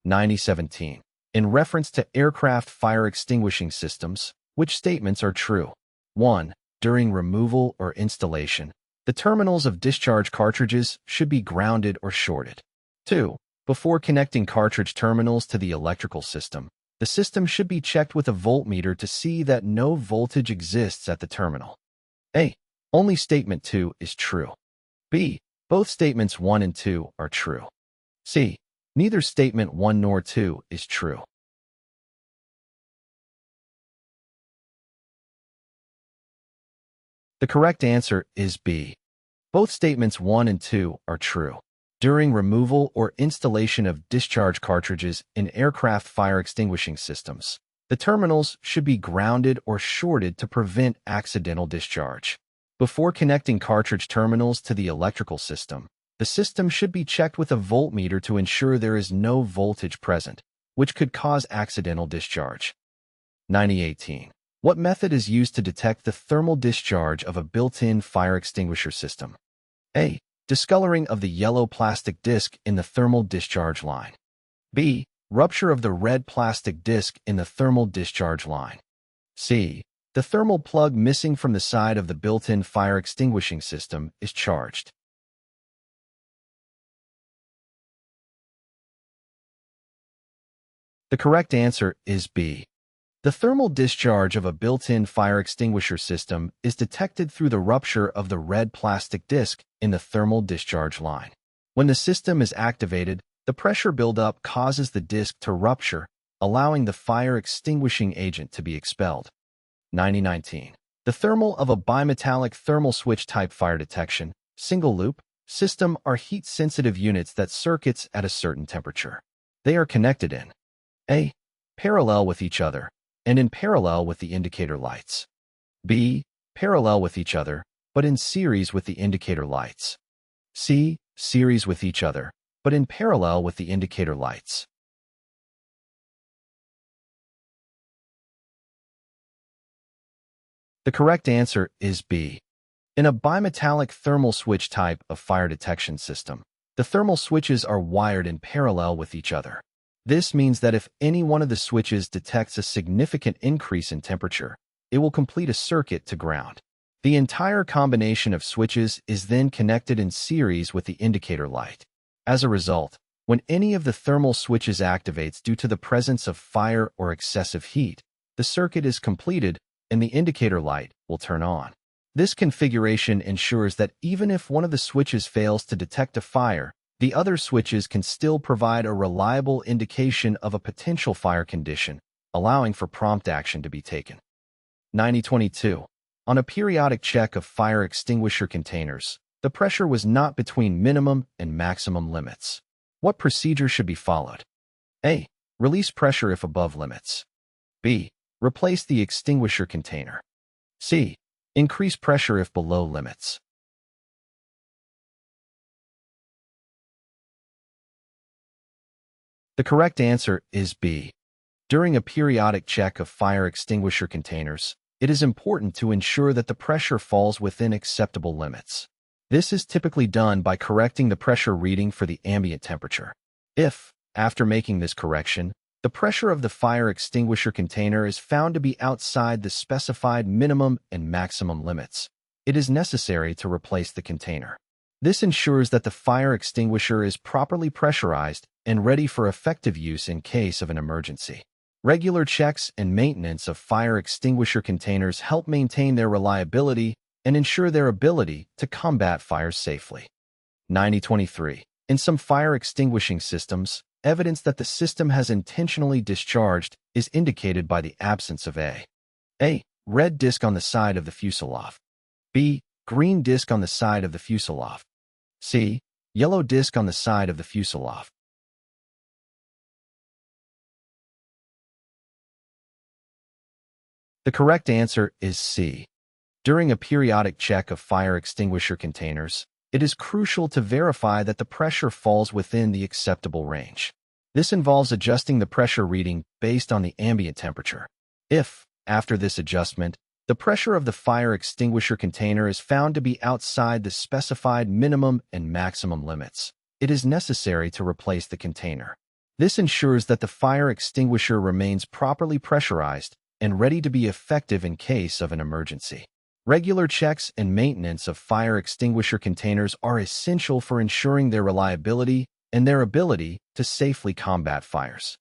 Q9017. In reference to aircraft fire extinguishing systems, which statements are true? 1. During removal or installation, the terminals of discharge cartridges should be grounded or shorted. 2. Before connecting cartridge terminals to the electrical system, the system should be checked with a voltmeter to see that no voltage exists at the terminal. A. Only statement 2 is true. B. Both statements 1 and 2 are true. C. Neither statement 1 nor 2 is true. The correct answer is B. Both statements 1 and 2 are true. During removal or installation of discharge cartridges in aircraft fire extinguishing systems, the terminals should be grounded or shorted to prevent accidental discharge. Before connecting cartridge terminals to the electrical system, the system should be checked with a voltmeter to ensure there is no voltage present, which could cause accidental discharge. Q9018. What method is used to detect the thermal discharge of a built-in fire extinguisher system? A. Discoloring of the yellow plastic disc in the thermal discharge line. B. Rupture of the red plastic disc in the thermal discharge line. C. The thermal plug missing from the side of the built-in fire extinguishing system is charged. The correct answer is B. The thermal discharge of a built-in fire extinguisher system is detected through the rupture of the red plastic disc in the thermal discharge line. When the system is activated, the pressure buildup causes the disc to rupture, allowing the fire extinguishing agent to be expelled. Q9019. The thermal of a bimetallic thermal switch type fire detection, single loop, system are heat-sensitive units that circuits at a certain temperature. They are connected in A. Parallel with each other, and in parallel with the indicator lights. B. Parallel with each other, but in series with the indicator lights. C. Series with each other, but in parallel with the indicator lights. The correct answer is B. In a bimetallic thermal switch type of fire detection system, the thermal switches are wired in parallel with each other. This means that if any one of the switches detects a significant increase in temperature, it will complete a circuit to ground. The entire combination of switches is then connected in series with the indicator light. As a result, when any of the thermal switches activates due to the presence of fire or excessive heat, the circuit is completed and the indicator light will turn on. This configuration ensures that even if one of the switches fails to detect a fire, the other switches can still provide a reliable indication of a potential fire condition, allowing for prompt action to be taken. Q9022. On a periodic check of fire extinguisher containers, the pressure was not between minimum and maximum limits. What procedure should be followed? A. Release pressure if above limits. B. Replace the extinguisher container. C. Increase pressure if below limits. The correct answer is B. During a periodic check of fire extinguisher containers, it is important to ensure that the pressure falls within acceptable limits. This is typically done by correcting the pressure reading for the ambient temperature. If, after making this correction, the pressure of the fire extinguisher container is found to be outside the specified minimum and maximum limits, it is necessary to replace the container. This ensures that the fire extinguisher is properly pressurized and ready for effective use in case of an emergency. Regular checks and maintenance of fire extinguisher containers help maintain their reliability and ensure their ability to combat fires safely. Q9023. In some fire extinguishing systems, evidence that the system has intentionally discharged is indicated by the absence of A. Red disc on the side of the fuselage. B. Green disc on the side of the fuselage. C. Yellow disc on the side of the fuselage. The correct answer is C. During a periodic check of fire extinguisher containers, it is crucial to verify that the pressure falls within the acceptable range. This involves adjusting the pressure reading based on the ambient temperature. If, after this adjustment, the pressure of the fire extinguisher container is found to be outside the specified minimum and maximum limits, it is necessary to replace the container. This ensures that the fire extinguisher remains properly pressurized and ready to be effective in case of an emergency. Regular checks and maintenance of fire extinguisher containers are essential for ensuring their reliability and their ability to safely combat fires.